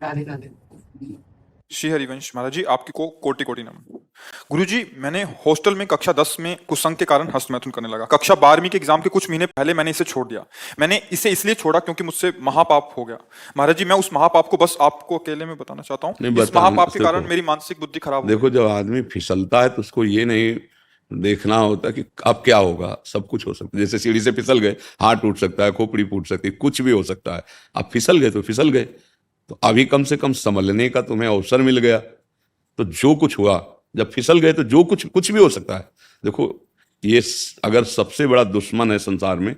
राधे राधे। श्री हरिवंश महाराज जी, आपकी को कोटि कोटि नमन। गुरुजी, मैंने हॉस्टल में कक्षा 10 में कुसंग के कारण हस्तमैथुन करने लगा। कक्षा 12वीं के एग्जाम के कुछ महीने पहले मैंने इसे छोड़ दिया। मैंने इसे इसलिए छोड़ा क्योंकि मुझसे महापाप हो गया। महाराज जी, मैं उस महापाप को बस आपको अकेले में बताना चाहता नहीं हूँ। इस बता, महापाप के देखो कारण मेरी मानसिक बुद्धि खराब हो देखो, गई। जब आदमी फिसलता है तो उसको ये नहीं देखना होता कि अब क्या होगा। सब कुछ हो सकता है। जैसे सीढ़ी से फिसल गए, हाथ टूट सकता है, खोपड़ी फूट सकती है, कुछ भी हो सकता है। अब फिसल गए तो फिसल गए, तो अभी कम से कम संभलने का तुम्हें अवसर मिल गया। तो जो कुछ हुआ, जब फिसल गए तो जो कुछ भी हो सकता है। देखो, ये अगर सबसे बड़ा दुश्मन है संसार में,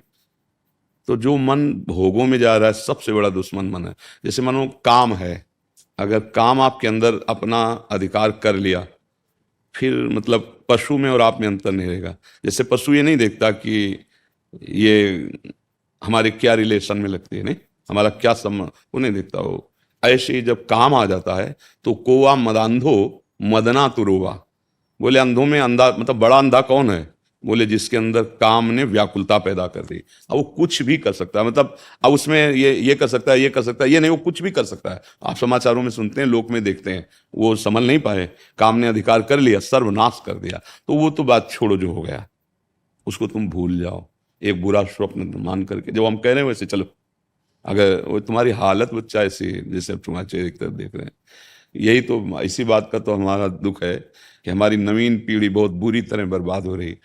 तो जो मन भोगों में जा रहा है सबसे बड़ा दुश्मन मन है। जैसे मानो काम है, अगर काम आपके अंदर अपना अधिकार कर लिया, फिर मतलब पशु में और आप में अंतर नहीं रहेगा। जैसे पशु ये नहीं देखता कि ये हमारे क्या रिलेशन में लगती है, नहीं हमारा क्या संबंध, वो नहीं देखता। वो ऐसे ही जब काम आ जाता है तो कोवा मदांधो मदना तुरोवा। बोले अंधों में अंधा, मतलब बड़ा अंधा कौन है? बोले जिसके अंदर काम ने व्याकुलता पैदा कर दी। अब वो कुछ भी कर सकता है, मतलब अब उसमें ये कर सकता है, ये कर सकता है, ये नहीं, वो कुछ भी कर सकता है। आप समाचारों में सुनते हैं, लोक में देखते हैं, वो संभल नहीं पाए, काम ने अधिकार कर लिया, सर्वनाश कर दिया। तो वो तो बात छोड़ो, जो हो गया उसको तुम भूल जाओ, एक बुरा स्वप्न मान करके। जब हम कह रहे हैं वैसे चलो, अगर वो तुम्हारी हालत बच्चा ऐसी, जैसे अब तुम्हारे चेहरे की तरफ देख रहे हैं, यही तो, इसी बात का तो हमारा दुख है कि हमारी नवीन पीढ़ी बहुत बुरी तरह बर्बाद हो रही।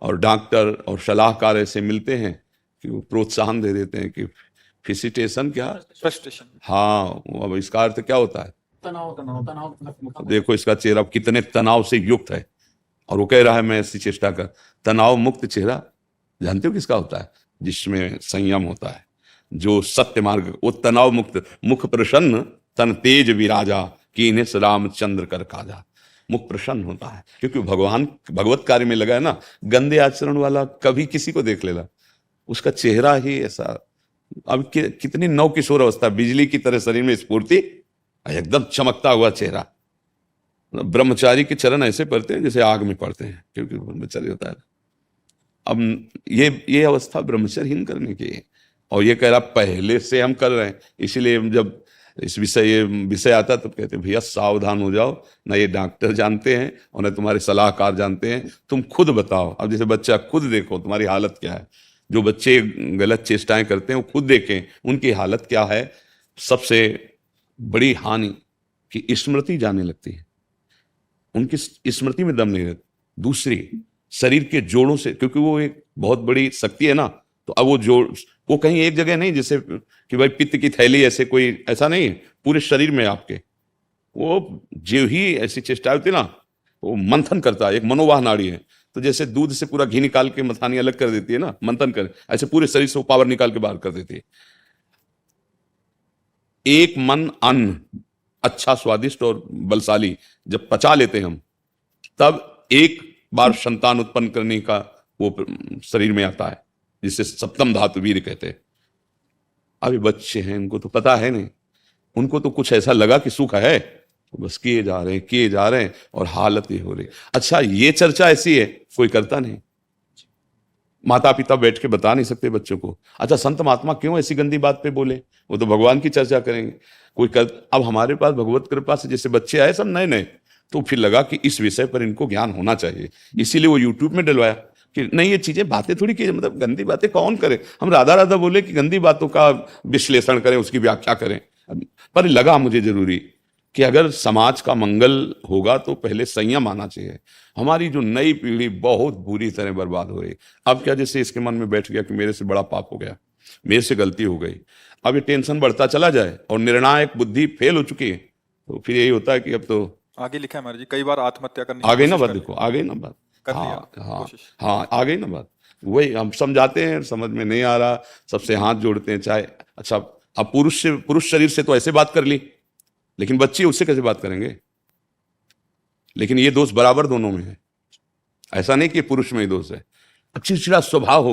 और डॉक्टर और सलाहकार ऐसे मिलते हैं कि वो प्रोत्साहन दे देते हैं कि फिसिटेशन क्या, फ्रस्ट्रेशन। हाँ, अब इसका अर्थ क्या होता है? तनाव तनाव तनाव। देखो इसका चेहरा कितने तनाव से युक्त है, और वो कह रहा है मैं ऐसी चेष्टा कर। तनाव मुक्त चेहरा जानते हो किसका होता है? जिसमें संयम होता है, जो सत्य मार्ग, वो तनाव मुक्त। मुख प्रसन्न तन तेज विराजा, कीन्हे रामचंद्र कर काजा। मुख प्रसन्न होता है क्योंकि भगवान भगवत कार्य में लगा है ना। गंदे आचरण वाला कभी किसी को देख लेला, उसका चेहरा ही ऐसा। अब कितनी नव किशोर अवस्था, बिजली की तरह शरीर में स्फूर्ति, एकदम चमकता हुआ चेहरा। ब्रह्मचारी के चरण ऐसे पड़ते हैं जैसे आग में पड़ते हैं, क्योंकि ब्रह्मचारी होता है। अब ये अवस्था ब्रह्मचर्यहीन करने की है। और ये कह रहा पहले से हम कर रहे हैं, इसीलिए जब ये विषय आता तो कहते भैया सावधान हो जाओ, ना ये डॉक्टर जानते हैं और ना तुम्हारे सलाहकार जानते हैं, तुम खुद बताओ। अब जैसे बच्चा, खुद देखो तुम्हारी हालत क्या है। जो बच्चे गलत चेष्टाएं करते हैं वो खुद देखें उनकी हालत क्या है। सबसे बड़ी हानि कि स्मृति जाने लगती है, उनकी स्मृति में दम नहीं रहता। दूसरी, शरीर के जोड़ों से, क्योंकि वो एक बहुत बड़ी शक्ति है ना, तो अब वो जोड़, वो कहीं एक जगह नहीं, जैसे कि भाई पित्त की थैली, ऐसे कोई ऐसा नहीं है, पूरे शरीर में आपके। वो जो ही ऐसी चेष्टा होती है ना, वो मंथन करता है, एक मनोवाह नाड़ी है। तो जैसे दूध से पूरा घी निकाल के मथानी अलग कर देती है ना, मंथन कर, ऐसे पूरे शरीर से वो पावर निकाल के बाहर कर देती है। एक मन अन्न अच्छा, स्वादिष्ट और बलशाली जब पचा लेते हैं हम, तब एक बार संतान उत्पन्न करने का वो शरीर में आता है, जिसे सप्तम धातु वीर कहते हैं। अभी बच्चे हैं, उनको तो पता है नहीं, उनको तो कुछ ऐसा लगा कि सुख है, बस किए जा रहे हैं और हालत ये हो रही। अच्छा, ये चर्चा ऐसी है, कोई करता नहीं। माता पिता बैठ के बता नहीं सकते बच्चों को। अच्छा, संत महात्मा क्यों ऐसी गंदी बात पे बोले? वो तो भगवान की चर्चा करेंगे, कोई कर। अब हमारे पास भगवत कृपा से जैसे बच्चे आए सब नए नए, तो फिर लगा कि इस विषय पर इनको ज्ञान होना चाहिए, इसीलिए वो यूट्यूब में डलवाया कि नहीं, ये चीजें बातें थोड़ी की, मतलब गंदी बातें कौन करे। हम राधा राधा बोले कि गंदी बातों का विश्लेषण करें, उसकी व्याख्या करें। पर लगा मुझे जरूरी कि अगर समाज का मंगल होगा तो पहले संयम आना चाहिए। हमारी जो नई पीढ़ी बहुत बुरी तरह बर्बाद हो रही। अब क्या, जैसे इसके मन में बैठ गया कि मेरे से बड़ा पाप हो गया, मेरे से गलती हो गई, अब ये टेंशन बढ़ता चला जाए और निर्णायक बुद्धि फेल हो चुकी है, तो फिर यही होता है कि अब तो आगे लिखा है महाराज जी, कई बार आत्महत्या करने आ गई ना बात। देखो आ गई ना बात, कर लिया हाँ कोशिश। हाँ, आ गई ना बात। वही हम समझाते हैं, समझ में नहीं आ रहा, सबसे हाथ जोड़ते हैं चाहे। अच्छा, अब पुरुष शरीर से तो ऐसे बात कर ली, लेकिन बच्चे उससे कैसे बात करेंगे? लेकिन ये दोष बराबर दोनों में है, ऐसा नहीं कि पुरुष में ही दोष है। चिड़चिड़ा स्वभाव हो